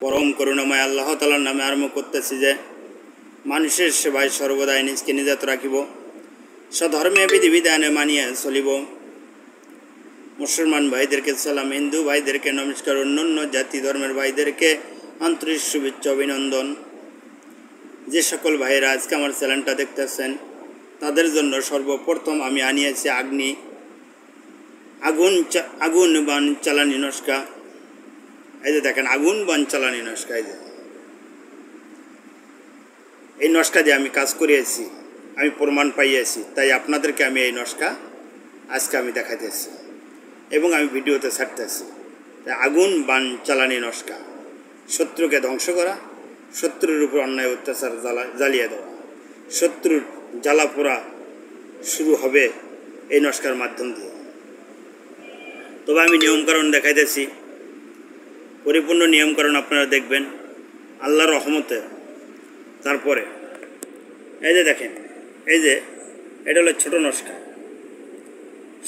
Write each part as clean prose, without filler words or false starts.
পরম করুণাময় আল্লাহ তাআলার নামে আরম্ভ করতেছি যে মানুষের সেবায় সর্বদাই নিজকে নিযত রাখিব, স্বধর্মে বিধিবিধানে মানিয়া চলিব। মুসলমান ভাইদেরকে সালাম, হিন্দু ভাইদেরকে নমস্কার, অন্যান্য জাতি ধর্মের ভাইদেরকে আন্তরিক শুভেচ্ছা অভিনন্দন। যে সকল ভাইয়েরা আজকে আমার চ্যানেলটা দেখতেছেন তাদের জন্য সর্বপ্রথম আমি আনিয়েছি আগুন বান চালানি নস্কা। এই যে দেখেন, আগুন বান চালানি নস্কা। এই নস্কা দিয়ে আমি কাজ করিয়েছি, আমি প্রমাণ পাইয়েছি, তাই আপনাদেরকে আমি এই নস্কা আজকে আমি দেখাইতেছি এবং আমি ভিডিওতে ছাড়তেছি। তাই আগুন বান চালানি নস্কা, শত্রুকে ধ্বংস করা, শত্রুর উপর অন্যায় অত্যাচার জ্বালিয়ে দেওয়া, শত্রুর জ্বালা পোড়া শুরু হবে এই নস্কার মাধ্যম দিয়ে। তবে আমি নিয়মকানুন দেখাইতেছি, পরিপূর্ণ নিয়মকানুন আপনারা দেখবেন আল্লাহর রহমতে। তারপরে এই যে দেখেন, এই যে এটা হলো ছোট নস্কা,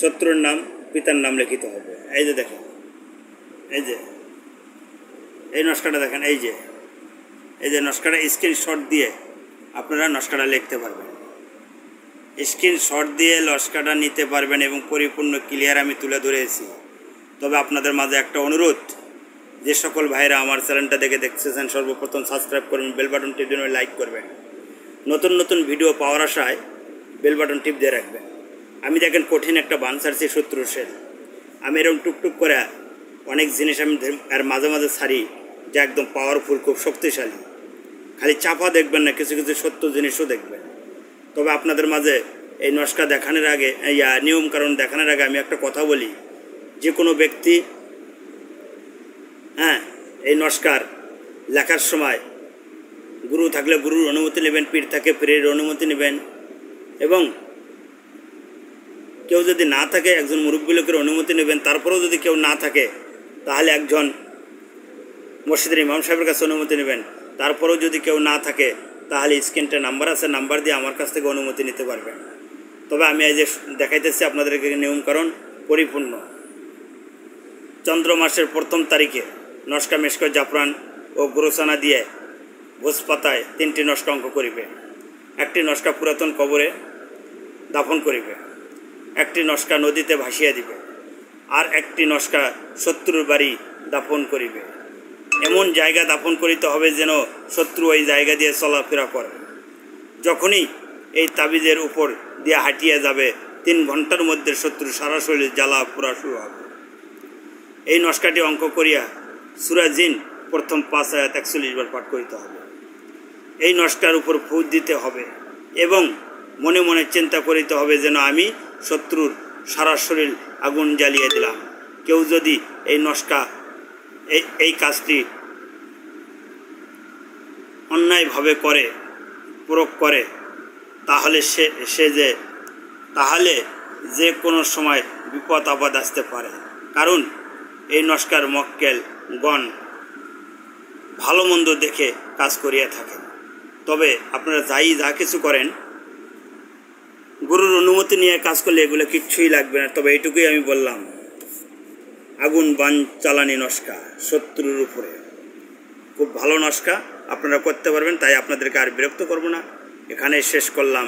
শত্রুর নাম পিতার নাম লিখিত হবে। এই যে দেখেন, এই যে এই নস্কাটা দেখেন, এই যে নস্কাটা স্ক্রিনশট দিয়ে আপনারা নস্কাটা লিখতে পারবেন, স্ক্রিনশট দিয়ে নস্কাটা নিতে পারবেন এবং পরিপূর্ণ ক্লিয়ার আমি তুলে ধরেছি। তবে আপনাদের মাঝে একটা অনুরোধ, যে সকল ভাইরা আমার চ্যানেলটা দেখতেছেন সর্বপ্রথম সাবস্ক্রাইব করবেন, বেল বাটন টিপ দিয়ে লাইক করবেন, নতুন নতুন ভিডিও পাওয়ার আশায় বেল বাটন টিপ দিয়ে রাখবেন। আমি দেখেন কঠিন একটা বান ছাড়ছি শত্রুর সেল, আমি এরকম টুকটুক করে অনেক জিনিস আমি আর মাঝে মাঝে ছাড়ি যা একদম পাওয়ারফুল, খুব শক্তিশালী। খালি চাপা দেখবেন না, কিছু কিছু সত্য জিনিসও দেখবেন। তবে আপনাদের মাঝে এই নস্কা দেখানোর আগে, নিয়মকানুন দেখানোর আগে আমি একটা কথা বলি, যে কোনো ব্যক্তি এই নস্কার লেখার সময় গুরু থাকলে গুরুর অনুমতি নেবেন, পীর থাকে পীরের অনুমতি নেবেন, এবং কেউ যদি না থাকে একজন মুরব্বী লোকের অনুমতি নেবেন। তারপরেও যদি কেউ না থাকে তাহলে একজন মসজিদের ইমাম সাহেবের কাছে অনুমতি নেবেন। তারপরেও যদি কেউ না থাকে তাহলে স্ক্রিনটা নাম্বার আছে, নাম্বার দিয়ে আমার কাছ থেকে অনুমতি নিতে পারবেন। তবে আমি এই যে দেখাইতেছি আপনাদেরকে নিয়মকানুন পরিপূর্ণ। চন্দ্র মাসের প্রথম তারিখে নস্কা মেশক জাফরান ও গোরসানা দিয়ে ভোজ পাতায় 3টি নস্কা অঙ্ক করিবে। একটি নস্কা পুরাতন কবরে দাফন করিবে, একটি নস্কা নদীতে ভাসিয়ে দিবে, আর একটি নস্কা শত্রুর বাড়ি দাফন করিবে। এমন জায়গা দাফন করিতে হবে যেন শত্রু ওই জায়গা দিয়ে চলাফেরা করে। যখনই এই তাবিজের উপর দিয়ে হাঁটিয়ে যাবে 3 ঘন্টার মধ্যে শত্রু সারা শরীরে জ্বালা পোড়া শুরু হবে। এই নস্কাটি অঙ্ক করিয়া সূরা জিন প্রথম 5 আয়াত 41 বার পাঠ করিতে হবে। এই নস্কার উপর ফু দিতে হবে এবং মনে মনে চিন্তা করিতে হবে যেন আমি শত্রুর সারা শরীর আগুন জ্বালিয়ে দিলাম। কেউ যদি এই নস্কা এই কাজটি অন্যায়ভাবে প্রয়োগ করে তাহলে যে কোনো সময় বিপদ আপদ আসতে পারে। কারণ এই নস্কার মক্কেলগণ ভালো মন্দ দেখে কাজ করিয়া থাকেন। তবে আপনারা যা কিছু করেন গুরুর অনুমতি নিয়ে কাজ করলে এগুলো কিচ্ছুই লাগবে না। তবে এইটুকুই আমি বললাম, আগুন বান চালানি নস্কা শত্রুর উপরে, খুব ভালো নস্কা, আপনারা করতে পারবেন। তাই আপনাদেরকে আর বিরক্ত করব না, এখানে শেষ করলাম।